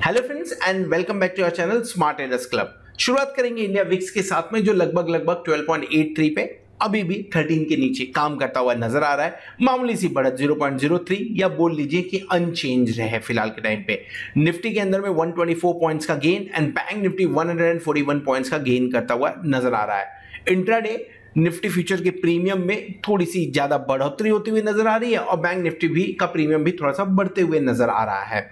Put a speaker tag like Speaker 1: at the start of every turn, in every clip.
Speaker 1: Hello friends and welcome back to our channel smart traders club. शुरुआत करेंगे India VIX के साथ में, जो लगभग 12.83 पे अभी भी 13 के नीचे काम करता हुआ नजर आ रहा है। मामूली सी बढ़त 0.03 या बोल लीजिए कि अनचेंज रहे फिलहाल के टाइम पे। निफ्टी के अंदर में 124 पॉइंट्स का gain and bank Nifty 141 points का गेन करता हुआ नजर आ रहा है। इंट्राडे निफ्टी फ्यूचर के प्रीमियम में थोड़ी सी ज्यादा बढ़ोतरी होती हुई नजर आ रही है और बैंक निफ्टी भी का प्रीमियम भी थोड़ा सा बढ़ते हुए नजर आ रहा है।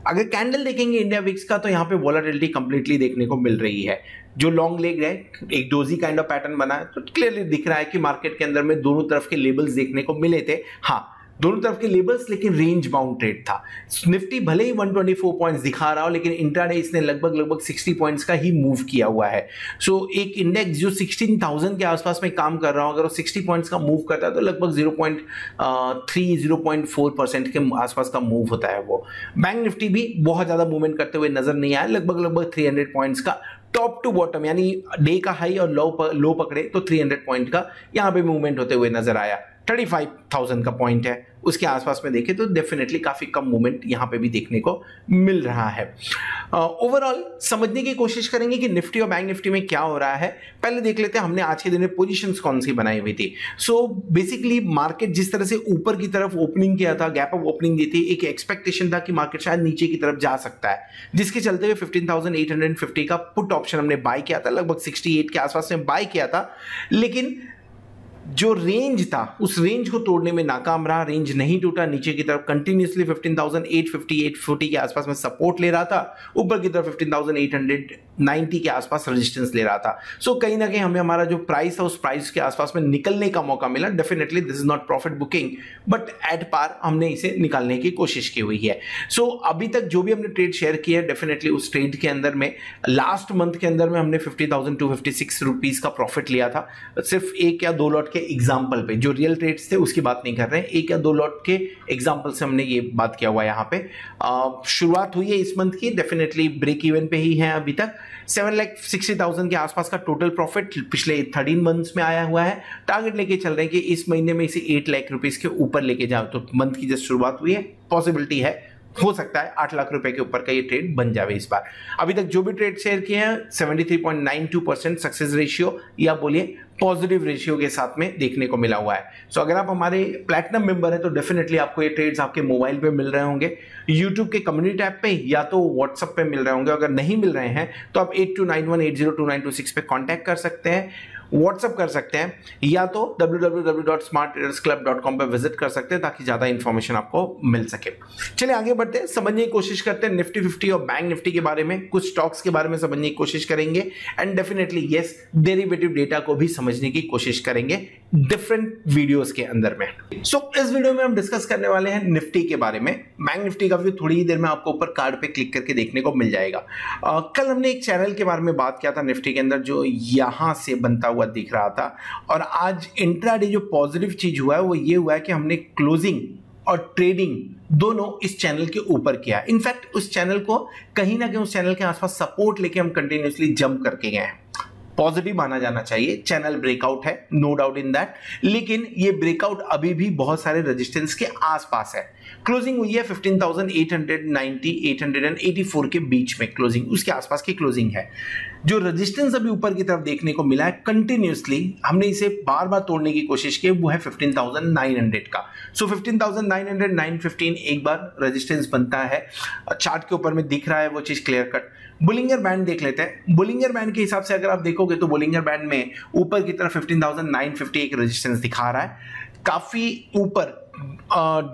Speaker 1: अगर कैंडल देखेंगे इंडिया विक्स का, तो यहाँ पे वोलेटिलिटी कंप्लीटली देखने को मिल रही है। जो लॉन्ग लेग है, एक डोजी काइंड ऑफ पैटर्न बना है, तो क्लियरली दिख रहा है कि मार्केट के अंदर में दोनों तरफ के लेबल्स देखने को मिले थे। हाँ, दोनों तरफ के लेबल्स, लेकिन रेंज बाउंड ट्रेड था। निफ्टी भले ही 124 पॉइंट्स दिखा रहा हो, लेकिन इंट्राडे इसने लगभग 60 पॉइंट्स का ही मूव किया हुआ है। सो एक इंडेक्स जो 16,000 के आसपास में काम कर रहा हो, अगर वो 60 पॉइंट्स का मूव करता है तो लगभग 0.4% के आसपास का मूव होता है वो। बैंक निफ्टी भी बहुत ज्यादा मूवमेंट करते हुए नजर नहीं आया। लगभग 300 पॉइंट्स का टॉप टू बॉटम, यानी डे का हाई और लो पकड़े तो 300 पॉइंट का यहाँ पे मूवमेंट होते हुए नजर आया। 35,000 का पॉइंट है, उसके आसपास में देखें तो डेफिनेटली काफी कम मूवमेंट यहां पे भी देखने को मिल रहा है। ओवरऑल समझने की कोशिश करेंगे कि निफ्टी और बैंक निफ्टी में क्या हो रहा है। पहले देख लेते हैं हमने आज के दिन में पोजीशंस कौन सी बनाई हुई थी। सो बेसिकली मार्केट जिस तरह से ऊपर की तरफ ओपनिंग किया था, गैप अप ओपनिंग दी थी, एक एक्सपेक्टेशन था कि मार्केट शायद नीचे की तरफ जा सकता है, जिसके चलते हुए 15,850 का पुट ऑप्शन हमने बाय किया था। लगभग 68 के आसपास में बाय किया था, लेकिन जो रेंज था उस रेंज को तोड़ने में नाकाम रहा। रेंज नहीं टूटा, नीचे की तरफ कंटिन्यूअसली 15,850 840 के आसपास में सपोर्ट ले रहा था, ऊपर की तरफ 15,890 के आसपास रेजिस्टेंस ले रहा था। सो कहीं ना कहीं हमें हमारा जो प्राइस था उस प्राइस के आसपास में निकलने का मौका मिला। Definitely this is not profit booking, but at par हमने इसे निकालने की कोशिश की हुई है। सो अभी तक जो भी हमने ट्रेड शेयर किया है, डेफिनेटली उस ट्रेड के अंदर में लास्ट मंथ के अंदर में हमने 50,256 रुपीज का प्रॉफिट लिया था। सिर्फ एक या दो लॉट के एग्जाम्पल पे, जो रियल ट्रेड्स थे उसकी बात नहीं कर रहे हैं, एक या दो लॉट के एग्जाम्पल से हमने ये बात किया हुआ है। यहाँ पे शुरुआत हुई है इस मंथ की, डेफिनेटली ब्रेक इवन पे ही है अभी तक। 7,60,000 के आसपास का टोटल प्रॉफिट पिछले 13 मंथ्स में आया हुआ है। टारगेट लेके चल रहे हैं कि इस महीने में इसे 8 लाख रुपीस के ऊपर लेके जाओ। तो मंथ की जस्ट शुरुआत हुई है, पॉसिबिलिटी है, हो सकता है 8 लाख रुपए के ऊपर का ये ट्रेड बन जावे इस बार। अभी तक जो भी ट्रेड शेयर किए हैं 73.92% सक्सेस रेशियो या बोलिए पॉजिटिव रेशियो के साथ में देखने को मिला हुआ है। सो अगर आप हमारे प्लैटिनम मेंबर हैं तो डेफिनेटली आपको ये ट्रेड्स आपके मोबाइल पे मिल रहे होंगे, यूट्यूब के कम्युनिटी ऐप पे या तो व्हाट्सएप पे मिल रहे होंगे। अगर नहीं मिल रहे हैं तो आप 8291802926 पे कांटेक्ट कर सकते हैं, व्हाट्सअप कर सकते हैं, या तो www.smarttradersclub.com पर विजिट कर सकते हैं ताकि ज्यादा इंफॉर्मेशन आपको मिल सके। चलिए आगे बढ़ते हैं, समझने की कोशिश करते हैं निफ्टी 50 और बैंक निफ्टी के बारे में, कुछ स्टॉक्स के बारे में समझने की कोशिश करेंगे and definitely yes derivative data को भी समझने की कोशिश करेंगे डिफरेंट वीडियोस के अंदर में। सो इस वीडियो में हम डिस्कस करने वाले हैं निफ्टी के बारे में। बैंक निफ्टी का भी थोड़ी ही देर में आपको ऊपर कार्ड पे क्लिक करके देखने को मिल जाएगा। कल हमने एक चैनल के बारे में बात किया था निफ्टी के अंदर, जो यहां से बनता हुआ दिख रहा था, और आज इंट्राडे जो पॉजिटिव चीज हुआ है वो ये हुआ है कि हमने क्लोजिंग और ट्रेडिंग दोनों इस चैनल के ऊपर किया। इनफैक्ट उस चैनल को कहीं ना कहीं उस चैनल के आसपास सपोर्ट लेके हम कंटिन्यूअसली जंप करके गए हैं। पॉजिटिव माना जाना चाहिए, चैनल ब्रेकआउट है, नो डाउट इन दैट, लेकिन ये ब्रेकआउट अभी भी बहुत सारे रेजिस्टेंस के आसपास है। क्लोजिंग हुई है 15,890 884 के बीच में, क्लोजिंग उसके आसपास की क्लोजिंग है। जो रेजिस्टेंस अभी ऊपर की तरफ देखने को मिला है कंटिन्यूअसली, हमने इसे बार बार तोड़ने की कोशिश की, वो है 15,900 का। सो 15,900 915 एक बार रेजिस्टेंस बनता है, चार्ट के ऊपर में दिख रहा है वो चीज क्लियर कट। बुलिंगर बैंड देख लेते हैं। बुलिंगर बैंड के हिसाब से अगर आप देखोगे तो बुलिंगर बैंड में ऊपर की तरफ 15,950 एक रेजिस्टेंस दिखा रहा है, काफी ऊपर।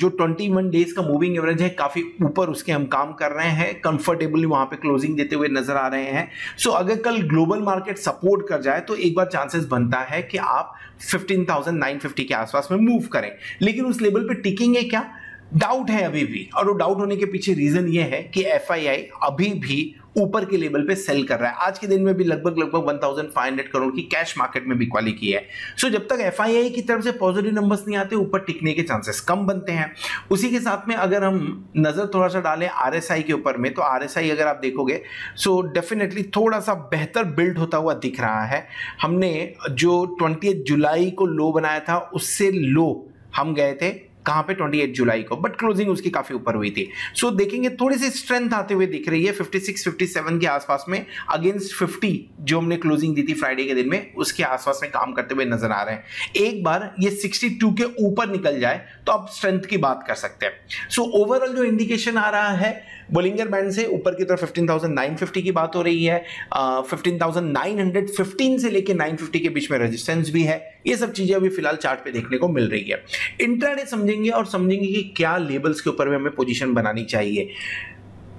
Speaker 1: जो 21 डेज का मूविंग एवरेज है, काफी ऊपर उसके हम काम कर रहे हैं, कंफर्टेबली वहां पे क्लोजिंग देते हुए नजर आ रहे हैं। सो अगर कल ग्लोबल मार्केट सपोर्ट कर जाए तो एक बार चांसेस बनता है कि आप 15,950 के आसपास में मूव करें, लेकिन उस लेवल पे टिकेंगे क्या, डाउट है अभी भी। और वो डाउट होने के पीछे रीजन ये है कि FII अभी भी ऊपर के लेवल पे सेल कर रहा है। आज के दिन में भी लगभग 1,500 करोड़ की कैश मार्केट में बिकवाली की है। सो जब तक FII की तरफ से पॉजिटिव नंबर्स नहीं आते, ऊपर टिकने के चांसेस कम बनते हैं। उसी के साथ में अगर हम नजर थोड़ा सा डालें RSI के ऊपर में, तो RSI अगर आप देखोगे सो डेफिनेटली थोड़ा सा बेहतर बिल्ड होता हुआ दिख रहा है। हमने जो 20 जुलाई को लो बनाया था, उससे लो हम गए थे कहां पे 28 जुलाई को, बट क्लोजिंग उसकी काफी ऊपर हुई थी। सो देखेंगे थोड़ी सी स्ट्रेंथ आते हुए दिख रही है 56 57 के आसपास में, अगेंस्ट 50 जो हमने क्लोजिंग दी थी फ्राइडे के दिन में, उसके आसपास में काम करते हुए नजर आ रहे हैं। एक बार ये 62 के ऊपर निकल जाए तो आप स्ट्रेंथ की बात कर सकते हैं। सो ओवरऑल जो इंडिकेशन आ रहा है बोलिंगर बैंड से ऊपर की तरफ 15,950 की बात हो रही है, 15,915 से लेके 950 के बीच में रेजिस्टेंस भी है। ये सब चीजें अभी फिलहाल चार्ट पे देखने को मिल रही है। इंट्राडे समझेंगे और समझेंगे कि क्या लेवल्स के ऊपर में हमें पोजीशन बनानी चाहिए।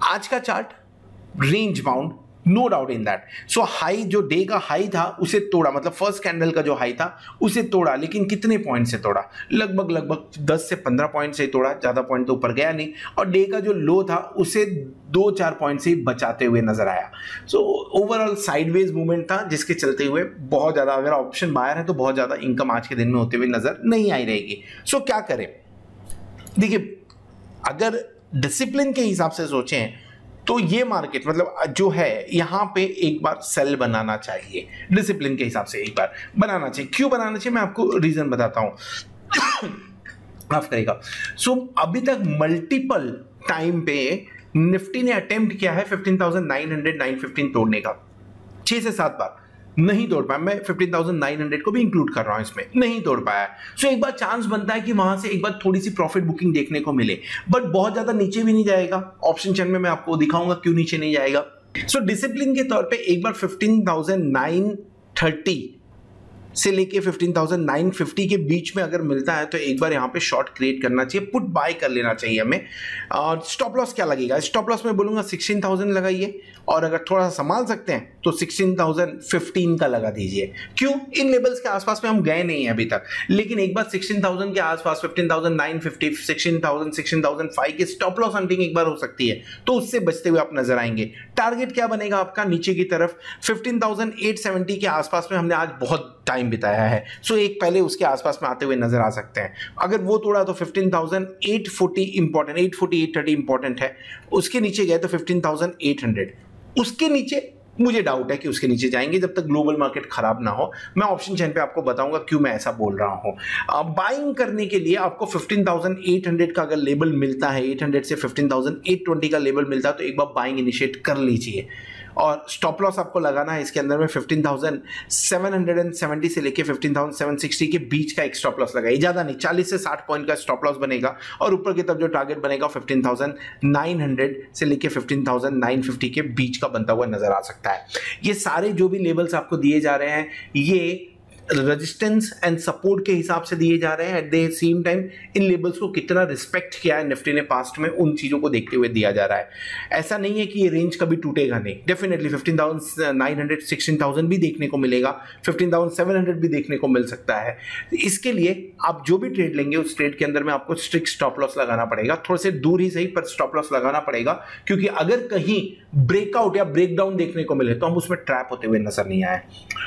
Speaker 1: आज का chart range bound, no doubt in that. So high जो डे का हाई था उसे तोड़ा, मतलब फर्स्ट कैंडल का जो हाई था उसे तोड़ा, लेकिन कितने पॉइंट से तोड़ा? लगभग 10 से 15 पॉइंट से तोड़ा, ज्यादा पॉइंट तो ऊपर गया नहीं। और डे का जो लो था उसे 2-4 पॉइंट से बचाते हुए नजर आया। सो ओवरऑल साइडवेज मूवमेंट था, जिसके चलते हुए बहुत ज्यादा, अगर ऑप्शन बायर है तो बहुत ज्यादा इनकम आज के दिन में होते हुए नजर नहीं आई रहेगी। सो क्या करें? देखिए, अगर डिसिप्लिन के हिसाब से सोचें तो ये मार्केट मतलब जो है यहां पे एक बार सेल बनाना चाहिए, डिसिप्लिन के हिसाब से एक बार बनाना चाहिए। क्यों बनाना चाहिए मैं आपको रीजन बताता हूं। माफ करेगा। सो अभी तक मल्टीपल टाइम पे निफ्टी ने अटेम्प्ट किया है 15,900 915 तोड़ने का, 6 से 7 बार नहीं तोड़ पाया। मैं 15,900 को भी इंक्लूड कर रहा हूं इसमें, नहीं तोड़ पाया। सो एक बार चांस बनता है कि वहां से एक बार थोड़ी सी प्रॉफिट बुकिंग देखने को मिले, बट बहुत ज्यादा नीचे भी नहीं जाएगा। ऑप्शन चैन में मैं आपको दिखाऊंगा क्यों नीचे नहीं जाएगा। सो डिसिप्लिन के तौर पे एक बार 15,930 से लेके 15,950 के बीच में अगर मिलता है तो एक बार यहां पे शॉर्ट क्रिएट करना चाहिए, पुट बाय कर लेना चाहिए हमें। और स्टॉप लॉस क्या लगेगा? स्टॉप लॉस में बोलूंगा 16,000 लगाइए, और अगर थोड़ा सा संभाल सकते हैं तो 16,015 का लगा दीजिए। क्यों? इन लेवल्स के आसपास में हम गए नहीं हैं अभी तक, लेकिन एक बार 16,000 के आसपास 15,950 16,000 16,005 के स्टॉप लॉस हंटिंग एक बार हो सकती है, तो उससे बचते हुए आप नजर आएंगे। टारगेट क्या बनेगा आपका नीचे की तरफ? 15,870 के आसपास में हमने आज बहुत टाइम बिताया है, सो एक पहले उसके आसपास में आते हुए नजर आ सकते हैं। अगर वो तोड़ा तो 15,840 इंपॉर्टेंट, 840 830 इंपॉर्टेंट है। उसके नीचे गए तो 15,800, उसके नीचे मुझे डाउट है कि उसके नीचे जाएंगे जब तक ग्लोबल मार्केट खराब ना हो। मैं ऑप्शन चेन पे आपको बताऊंगा क्यों मैं ऐसा बोल रहा हूं। बाइंग करने के लिए आपको 15,800 का अगर लेवल मिलता है, 800 से 15,820 का लेवल मिलता है तो एक बार बाइंग इनिशिएट कर लीजिए। और स्टॉप लॉस आपको लगाना है इसके अंदर में 15,770 से लेके 15,760 के बीच का एक स्टॉप लॉस लगाइए, ज्यादा नहीं, 40 से 60 पॉइंट का स्टॉप लॉस बनेगा। और ऊपर की तरफ जो टारगेट बनेगा 15,900 से लेके 15,950 के बीच का बनता हुआ नजर आ सकता है। ये सारे जो भी लेवल्स आपको दिए जा रहे हैं ये रेजिस्टेंस एंड सपोर्ट के हिसाब से दिए जा रहे हैं। At the same time in levels को कितना रिस्पेक्ट किया है निफ्टी ने पास्ट में, उन चीजों को देखते हुए दिया जा रहा है। ऐसा नहीं है कि ये रेंज कभी टूटेगा नहीं, डेफिनेटली 15,900 16,000 भी देखने को मिलेगा, 15,700 भी देखने को मिल सकता है। इसके लिए आप जो भी ट्रेड लेंगे उस ट्रेड के अंदर में आपको स्ट्रिक्ट स्टॉप लॉस लगाना पड़ेगा, थोड़े से दूर ही सही पर स्टॉप लॉस लगाना पड़ेगा, क्योंकि अगर कहीं ब्रेकआउट या ब्रेकडाउन देखने को मिले तो हम उसमें ट्रैप होते हुए नजर नहीं आए।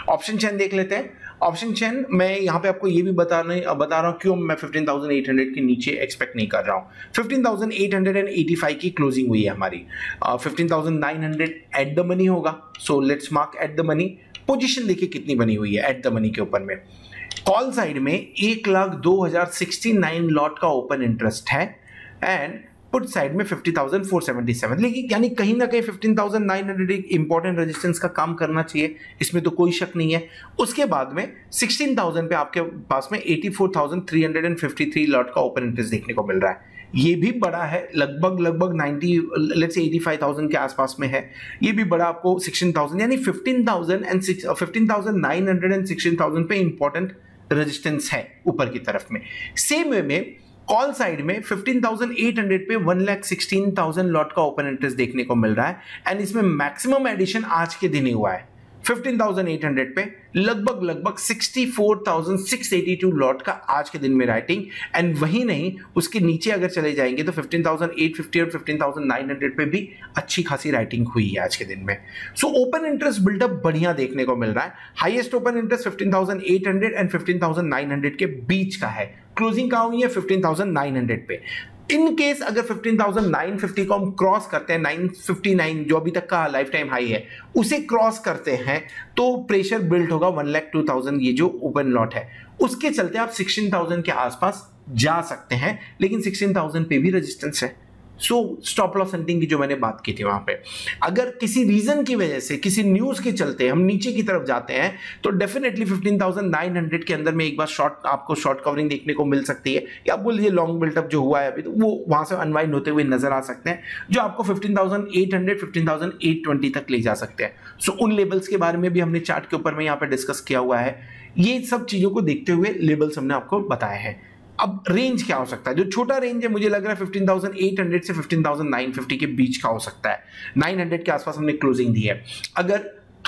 Speaker 1: ऑप्शन चेन देख लेते हैं। ऑप्शन चेन मैं यहां पे आपको ये भी बता रहा हूं क्यों मैं 15,800 के नीचे एक्सपेक्ट नहीं कर रहा हूं। 15,885 की क्लोजिंग हुई है हमारी, 15,900 एट द मनी होगा, so let's mark at the money. Position देखिए कितनी बनी हुई है एट द मनी के ऊपर में। कॉल साइड में 1,02,069 लॉट का ओपन इंटरेस्ट है एंड पुट साइड में 50,477, लेकिन यानी कहीं ना कहीं 15,900 एक इंपॉर्टेंट रेजिस्टेंस का काम करना चाहिए, इसमें तो कोई शक नहीं है। उसके बाद में 16,000 पे आपके पास में 84,353 लॉट का ओपन इंटरेस्ट देखने को मिल रहा है। ये भी बड़ा है, लगभग 90 लेट्स से 85,000 के आसपास में है। ये भी बड़ा आपको 16,000 यानी 15,900 एंड 16,000 पे इंपॉर्टेंट रेजिस्टेंस है ऊपर की तरफ में। सेम वे में कॉल साइड में 15,800 पे 1,16,000 लॉट का ओपन इंटरेस्ट देखने को मिल रहा है एंड इसमें मैक्सिमम एडिशन आज के दिन ही हुआ है। 15,800 पे लगभग 64,682 लॉट का आज के दिन में राइटिंग, एंड वही नहीं उसके नीचे अगर चले जाएंगे तो 15,850 और 15,900 पे भी अच्छी खासी राइटिंग हुई है आज के दिन में। सो ओपन इंटरेस्ट बिल्डअप बढ़िया देखने को मिल रहा है। हाईएस्ट ओपन इंटरेस्ट 15,800 एंड 15,900 के बीच का है। क्लोजिंग कहां हुई है? 15,900 पे। इन केस अगर 15,950 को हम क्रॉस करते हैं, 959 जो अभी तक का लाइफ टाइम हाई है उसे क्रॉस करते हैं तो प्रेशर बिल्ड होगा 1,02,000 ये जो ओपन लॉट है, उसके चलते आप 16,000 के आसपास जा सकते हैं, लेकिन 16,000 पे भी रेजिस्टेंस है। सो स्टॉप लॉस हंटिंग की जो मैंने बात की थी वहां पे, अगर किसी रीजन की वजह से, किसी न्यूज के चलते हम नीचे की तरफ जाते हैं तो डेफिनेटली 15,900 के अंदर में एक बार आपको शॉर्ट कवरिंग देखने को मिल सकती है, या आप बोलिए लॉन्ग बिल्टअप जो हुआ है अभी, तो वो वहां से अनवाइंड होते हुए नजर आ सकते हैं, जो आपको 15,800 15,820 तक ले जा सकते हैं। सो उन लेवल्स के बारे में भी हमने चार्ट के ऊपर में यहाँ पे डिस्कस किया हुआ है। ये सब चीजों को देखते हुए लेवल्स हमने आपको बताए हैं। अब रेंज क्या हो सकता है? जो छोटा रेंज है मुझे लग रहा है 15,800 से 15,950 के बीच का हो सकता है। 900 के आसपास हमने क्लोजिंग दी है। अगर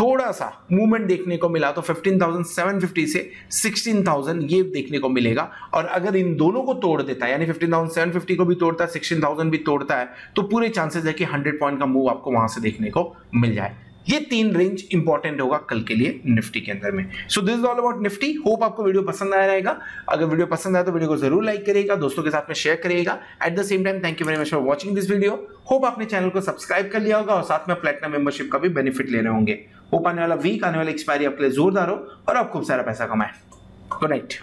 Speaker 1: थोड़ा सा मूवमेंट देखने को मिला तो 15,750 से 16,000 ये देखने को मिलेगा, और अगर इन दोनों को तोड़ देता है, यानी 15,750 को भी तोड़ता है, 16,000 भी तोड़ता है, तो पूरे चांसेस है कि 100 पॉइंट का मूव आपको वहां से देखने को मिल जाए। ये 3 रेंज इंपॉर्टेंट होगा कल के लिए निफ्टी के अंदर में। So this is all about Nifty. Hope आपको वीडियो पसंद आया रहेगा। अगर वीडियो पसंद आया तो वीडियो को जरूर लाइक करिएगा, दोस्तों के साथ में शेयर करिएगा। At the same time thank you very much for watching this video. Hope आपने चैनल को सब्सक्राइब कर लिया होगा और साथ में प्लैटिनम मेंबरशिप का भी बेनिफिट ले रहे होंगे। होप आने वाला वीक, आने वाला एक्सपायरी आपके लिए जोरदार हो और आप खूब सारा पैसा कमाएं। Good night.